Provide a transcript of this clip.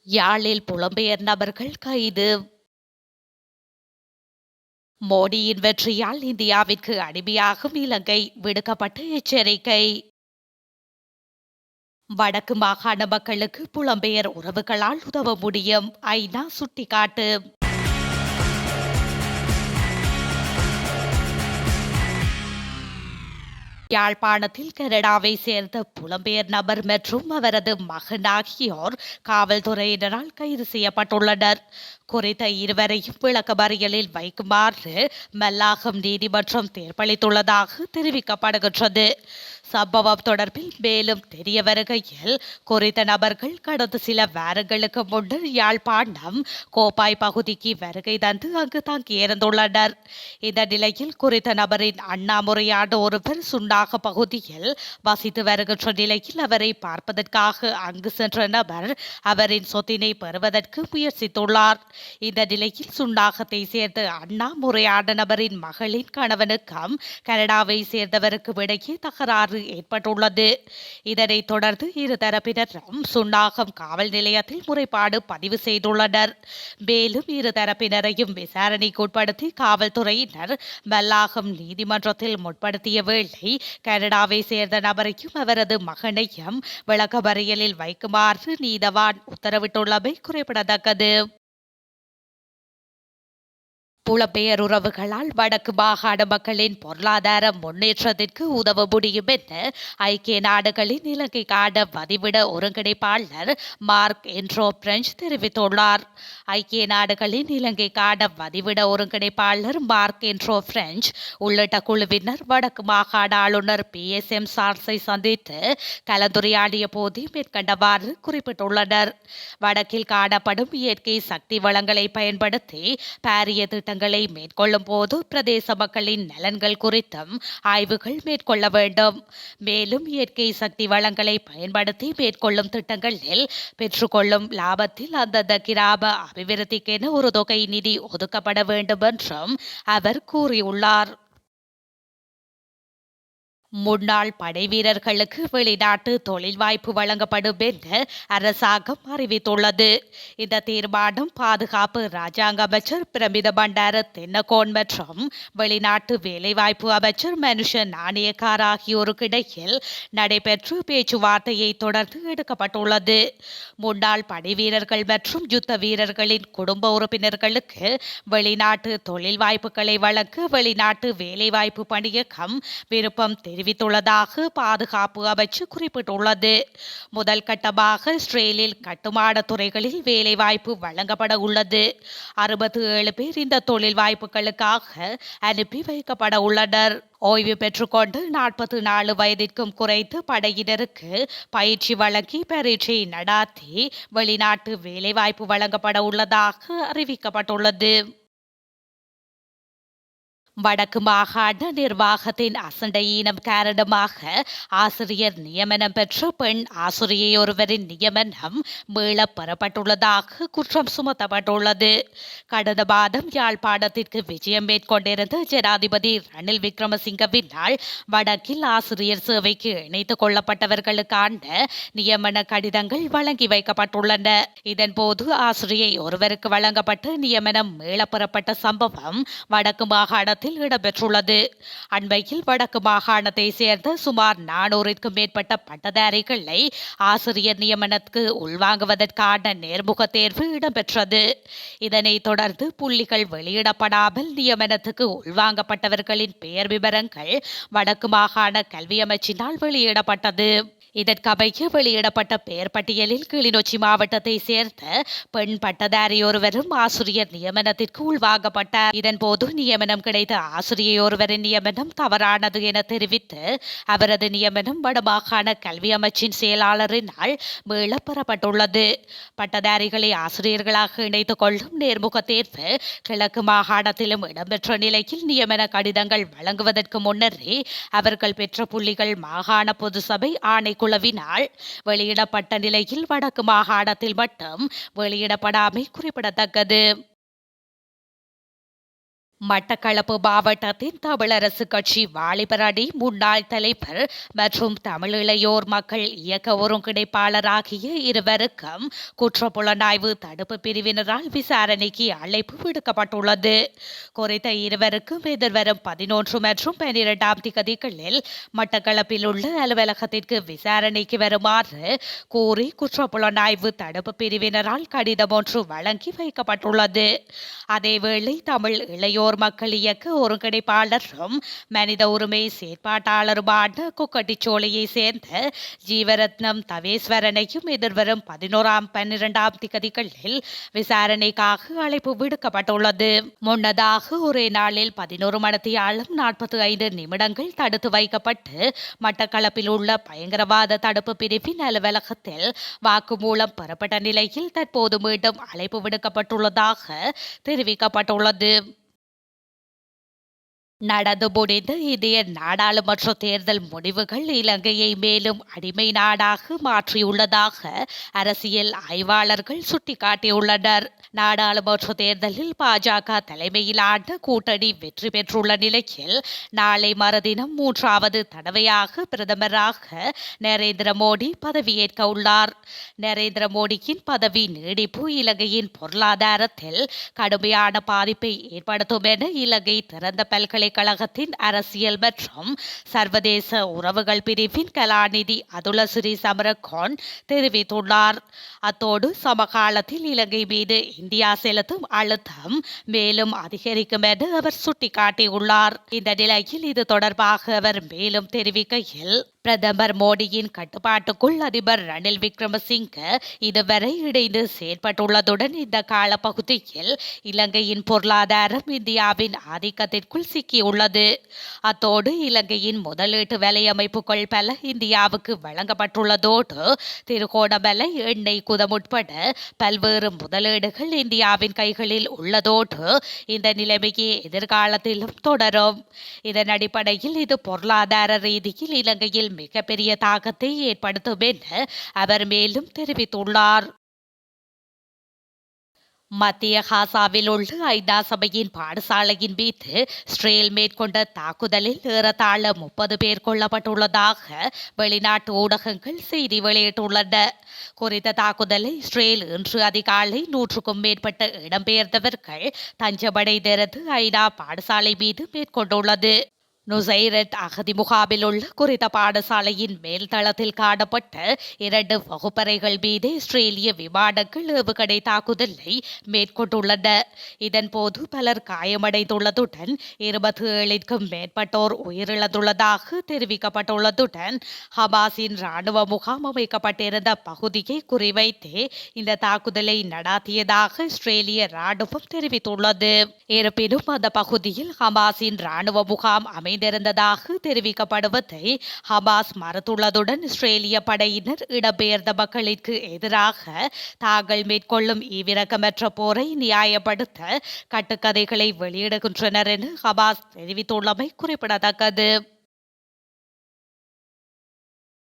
யாழில் புலம்பெயர் நபர்கள் கைது. மோடியின் வெற்றியால் இந்தியாவிற்கு அடிமையாகும் இலங்கை, விடுக்கப்பட்ட எச்சரிக்கை. வடக்கு மாகாண மக்களுக்கு புலம்பெயர் உறவுகளால் உதவ முடியும், ஐநா சுட்டிக்காட்டு. யாழ்ப்பாணத்தில் கனடாவை சேர்ந்த புலம்பெயர் நபர் மற்றும் அவரது மகன் ஆகியோர் காவல்துறையினரால் கைது செய்யப்பட்டுள்ளனர். குறித்த இருவரையும் விளக்கமறியலில் வைக்குமாறு மல்லாகம் நீதிமன்றம் தீர்ப்பளித்துள்ளதாக தெரிவிக்கப்படுகின்றது. சம்பவம் தொடர்பில் மேலும் தெரிய வருகையில், குறித்த நபர்கள் கடந்த சில வாரங்களுக்கு முன்னர் யாழ்ப்பாணம் கோப்பாய் பகுதிக்கு வருகை தந்து அங்கு தங்கியிருந்துள்ளனர். இந்த நிலையில் குறித்த நபரின் அண்ணாமுறையான ஒருவர் சுன்னாக பகுதியில் வசித்து வருகின்ற நிலையில் அவரை பார்ப்பதற்காக அங்கு சென்ற நபர் அவரின் சொத்தினை பெறுவதற்கு முயற்சித்துள்ளார். இந்த நிலையில் சுன்னாகத்தை சேர்ந்த அண்ணா முறையான நபரின் மகளின் கணவனுக்கும் கனடாவை சேர்ந்தவருக்கும் இடையே தகராறு ஏற்பட்டுள்ளது. இதனைத் தொடர்ந்து இருதரப்பினரும் சுன்னாகம் காவல் நிலையத்தில் முறைப்பாடு பதிவு செய்துள்ளனர். மேலும் இருதரப்பினரையும் விசாரணைக்கு உட்படுத்தி காவல்துறையினர் மல்லாகம் நீதிமன்றத்தில் முற்படுத்திய வேளை கனடாவை சேர்ந்த நபரையும் அவரது மகனையும் விளக்கமறியலில் வைக்குமாறு நீதவான் உத்தரவிட்டுள்ளமை குறிப்பிடத்தக்கது. புலம்பெயர் உறவுகளால் வடக்கு மாகாண மக்களின் பொருளாதார முன்னேற்றத்திற்கு உதவ முடியும் என ஐக்கிய நாடுகளின் இலங்கைக்கான வதிவிட ஒருங்கிணைப்பாளர் மார்க் என்ட்ரோ பிரெஞ்ச் தெரிவித்துள்ளார். ஐக்கிய நாடுகளின் இலங்கைக்கான வதிவிட ஒருங்கிணைப்பாளர் மார்க் என்ட்ரோ பிரெஞ்ச் உள்ளிட்ட குழுவினர் வடக்கு மாகாண ஆளுநர் PSM சார்ஸை சந்தித்து கலந்துரையாடிய போது மேற்கண்டவாறு குறிப்பிட்டுள்ளனர். வடக்கில் காணப்படும் இயற்கை சக்தி வளங்களை பயன்படுத்தி பாரிய திட்டங்களை மேற்கொள்ளும் போது பிரதேச மக்களின் நலன்கள் குறித்தும் ஆய்வுகள் மேற்கொள்ள வேண்டும். மேலும் இயற்கை சக்தி வளங்களை பயன்படுத்தி மேற்கொள்ளும் திட்டங்களில் பெற்றுக்கொள்ளும் லாபத்தில் அந்தந்த கிராம அபிவிருத்திக்கென ஒரு தொகை நிதி ஒதுக்கப்பட வேண்டும் என்றும் அவர் கூறியுள்ளார். முன்னாள் படை வீரர்களுக்கு வெளிநாட்டு தொழில் வாய்ப்பு வழங்கப்படும் என்று அரசாங்கம் அறிவித்துள்ளது. இந்த தீர்மானம் பாதுகாப்பு ராஜாங்க அமைச்சர் பிரமித பண்டார தென்னகோன் மற்றும் வெளிநாட்டு வேலைவாய்ப்பு அமைச்சர் மனுஷ நாணயக்கார் ஆகியோருக்கு இடையில் நடைபெற்று பேச்சுவார்த்தையை தொடர்ந்து எடுக்கப்பட்டுள்ளது. முன்னாள் படை வீரர்கள் மற்றும் யுத்த வீரர்களின் குடும்ப உறுப்பினர்களுக்கு வெளிநாட்டு தொழில் வாய்ப்புகளை வழங்க வெளிநாட்டு வேலைவாய்ப்பு பணியகம் விருப்பம் தெரிவித்துள்ளதாக பாதுகாப்பு அமைச்சு குறிப்பிட்டுள்ளது. முதல் கட்டமாக இஸ்ரேலில் கட்டுமான துறைகளில் வேலைவாய்ப்பு வழங்கப்பட உள்ளது. 67 பேர் இந்த தொழில் வாய்ப்புகளுக்காக அனுப்பி வைக்கப்பட உள்ளனர். ஓய்வு பெற்றுக்கொண்டு 44 வயதிற்கும் குறைத்து படையினருக்கு பயிற்சி வழங்கி பரீட்சை நடாத்தி வெளிநாட்டு வேலைவாய்ப்பு வழங்கப்பட உள்ளதாக அறிவிக்கப்பட்டுள்ளது. வடக்கு மாகாண நிர்வாகத்தின் அசண்டையீனம் காரணமாக ஆசிரியர் நியமனம் பெற்ற பெண் ஆசிரியை ஒருவரின் நியமனம் மீளப் பெறப்பட்டுள்ளதாக குற்றம் சுமத்தப்பட்டுள்ளது. கடந்த மாதம் யாழ்ப்பாணத்திற்கு விஜயம் மேற்கொண்டிருந்த ஜனாதிபதி ரணில் விக்ரமசிங்கவினால் வடக்கில் ஆசிரியர் சேவைக்கு இணைத்துக் கொள்ளப்பட்டவர்களுக்கான நியமன கடிதங்கள் வழங்கி வைக்கப்பட்டுள்ளன. இதன்போது ஆசிரியை ஒருவருக்கு வழங்கப்பட்ட நியமனம் மீளப் பெறப்பட்ட சம்பவம் வடக்கு மாகாணத்தில் இடம்பெற்றுள்ளது. அண்மையில் வடக்கு மாகாணத்தை சேர்ந்த சுமார் 400க்கும் மேற்பட்ட பட்டதாரிகளை ஆசிரியர் நியமனத்துக்கு உள்வாங்குவதற்கான நேர்முக தேர்வு இடம்பெற்றது. இதனைத் தொடர்ந்து புள்ளிகள் வெளியிடப்படாமல் நியமனத்துக்கு உள்வாங்கப்பட்டவர்களின் பெயர் விவரங்கள் வடக்கு மாகாண கல்வி அமைச்சினால் வெளியிடப்பட்டது. இதற்கமைய வெளியிடப்பட்ட பெயர் பட்டியலில் கிளிநொச்சி மாவட்டத்தை சேர்ந்த பெண் பட்டதாரி ஒருவரும் ஆசிரியர் நியமனத்திற்கு உள்வாங்கப்பட்டார். இதன்போது நியமனம் கிடைத்த ஆசிரியை ஒருவரின் நியமனம் தவறானது என தெரிவித்து அவரது நியமனம் வடமாகாண கல்வி அமைச்சின் செயலாளரினால் மீளப் பெறப்பட்டுள்ளது. பட்டதாரிகளை ஆசிரியர்களாக இணைத்துக் கொள்ளும் நேர்முக தேர்வு கிழக்கு மாகாணத்திலும் இடம்பெற்ற நிலையில் நியமன கடிதங்கள் வழங்குவதற்கு முன்னரே அவர்கள் பெற்ற புள்ளிகள் மாகாண பொது சபை ஆணை குழுவினால் வெளியிடப்பட்ட நிலையில் வடக்கு மாகாணத்தில் மட்டும் வெளியிடப்படாமை குறிப்பிடத்தக்கது. மட்டக்களப்பு மாவட்டத்தின் தமிழரசு கட்சி வாலிபர் அணி முன்னாள் தலைவர் மற்றும் தமிழ் இளையோர் மக்கள் இயக்க ஒருங்கிணைப்பாளர் ஆகிய இருவருக்கும் குற்றப்புலனாய்வு தடுப்பு பிரிவினரால் விசாரணைக்கு அழைப்பு விடுக்கப்பட்டுள்ளது. குறித்த இருவருக்கும் எதிர்வரும் 11 மற்றும் 12ஆம் திகதிகளில் மட்டக்களப்பில் உள்ள அலுவலகத்திற்கு விசாரணைக்கு வருமாறு கூறி குற்றப்புலனாய்வு தடுப்பு பிரிவினரால் கடிதம் ஒன்று வழங்கி வைக்கப்பட்டுள்ளது. அதேவேளை தமிழ் இளையோர் மக்கள் இயக்க ஒருங்கிணைப்பாளரும் மனித உரிமை செயற்பாட்டாளருமான கொக்கட்டிச்சோலையை சேர்ந்த ஜீவரத்னம் தவேஸ்வரனையும் எதிர்வரும் 11ஆம் 12ஆம் திகதிகளில் விசாரணைக்காக அழைப்பு விடுக்கப்பட்டுள்ளது. முன்னதாக ஒரே நாளில் 11 மணித்தியாலம் 45 நிமிடங்கள் தடுத்து வைக்கப்பட்டு மட்டக்களப்பில் உள்ள பயங்கரவாத தடுப்பு பிரிவின் அலுவலகத்தில் வாக்குமூலம் பெறப்பட்ட நிலையில் தற்போது மீண்டும் அழைப்பு விடுக்கப்பட்டுள்ளதாக தெரிவிக்கப்பட்டுள்ளது. நடந்து முடிந்த இந்திய நாடாளுமன்ற தேர்தல் முடிவுகள் இலங்கையை மேலும் அடிமை நாடாக மாற்றியுள்ளதாக அரசியல் ஆய்வாளர்கள் சுட்டிக்காட்டியுள்ளனர். நாடாளுமன்ற தேர்தலில் பாஜக தலைமையிலான கூட்டணி வெற்றி பெற்றுள்ள நிலையில் நாளை மறுதினம் 3வது தடவையாக பிரதமராக நரேந்திர மோடி பதவியேற்க உள்ளார். நரேந்திர மோடியின் பதவி நீடிப்பு இலங்கையின் பொருளாதாரத்தில் கடுமையான பாதிப்பை ஏற்படுத்தும் என இலங்கை திறந்த பல்கலைக்கழகத்தின் அரசியல் மற்றும் சர்வதேச உறவுகள் பிரிவின் கலாநிதி அதுலசிறி சமரகோன் தெரிவித்துள்ளார். அத்தோடு சமகாலத்தில் இலங்கை மீது இந்தியா செலுத்தும் அழுத்தம் மேலும் அதிகரிக்கும் என அவர் சுட்டிக்காட்டியுள்ளார். இந்த நிலையில் இது தொடர்பாக அவர் மேலும் தெரிவிக்கையில், பிரதமர் மோடியின் கட்டுப்பாட்டுக்குள் அதிபர் ரணில் விக்ரமசிங்க இதுவரை இணைந்து செயற்பட்டுள்ளதுடன் இந்த காலப்பகுதியில் இலங்கையின் பொருளாதாரம் இந்தியாவின் ஆதிக்கத்திற்குள் சிக்கியுள்ளது. அத்தோடு இலங்கையின் முதலீட்டு வலையமைப்புகள் பல இந்தியாவுக்கு வழங்கப்பட்டுள்ளதோடு திருகோணமலை எண்ணெய் குதம் உட்பட பல்வேறு முதலீடுகள் இந்தியாவின் கைகளில் உள்ளதோடு இந்த நிலைமையே எதிர்காலத்திலும் தொடரும். இதன் அடிப்படையில் இது பொருளாதார ரீதியில் இலங்கையில் மிகப்பெரிய தாக்கத்தை ஏற்படுத்தும் என அவர் மேலும் தெரிவித்துள்ளார். மத்திய காசாவில் உள்ள ஐநா சபையின் பாடசாலையின் மீது இஸ்ரேல் மேற்கொண்ட தாக்குதலில் ஏறத்தாழ 30 பேர் கொல்லப்பட்டுள்ளதாக வெளிநாட்டு ஊடகங்கள் செய்தி வெளியிட்டுள்ளன. குறித்த தாக்குதலை இஸ்ரேல் இன்று அதிகாலை 100க்கும் மேற்பட்ட இடம்பெயர்ந்தவர்கள் தஞ்சமடைந்திருந்து ஐநா பாடசாலை மீது மேற்கொண்டுள்ளது. நுசைரட் அகதி முகாமில் உள்ள குறித்த பாடசாலையின் மேல்தளத்தில் காணப்பட்ட 2 வகுப்பறைகள் மீது இஸ்ரேலிய விமானங்கள் ஏவுகணை தாக்குதலை மேற்கொண்டுள்ளன. இதன்போது பலர் காயமடைந்துள்ளதுடன் 27க்கும் மேற்பட்டோர் உயிரிழந்துள்ளதாக தெரிவிக்கப்பட்டுள்ளதுடன் ஹமாஸின் இராணுவ முகாம் அமைக்கப்பட்டிருந்த பகுதியை குறிவைத்து இந்த தாக்குதலை நடாத்தியதாக இஸ்ரேலிய இராணுவம் தெரிவித்துள்ளது. இருப்பினும் அந்த பகுதியில் ஹமாஸின் இராணுவ முகாம் இருந்ததாக தெரிவிக்கப்படுவதை ஹமாஸ் மறுத்துள்ளதுடன் இஸ்ரேலிய படையினர் இடம்பெயர்ந்த மக்களுக்கு எதிராக தாங்கள் மேற்கொள்ளும் ஈவிரக்கமற்ற போரை நியாயப்படுத்த கட்டுக்கதைகளை வெளியிடுகின்றனர் என ஹமாஸ் தெரிவித்துள்ளமை குறிப்பிடத்தக்கது.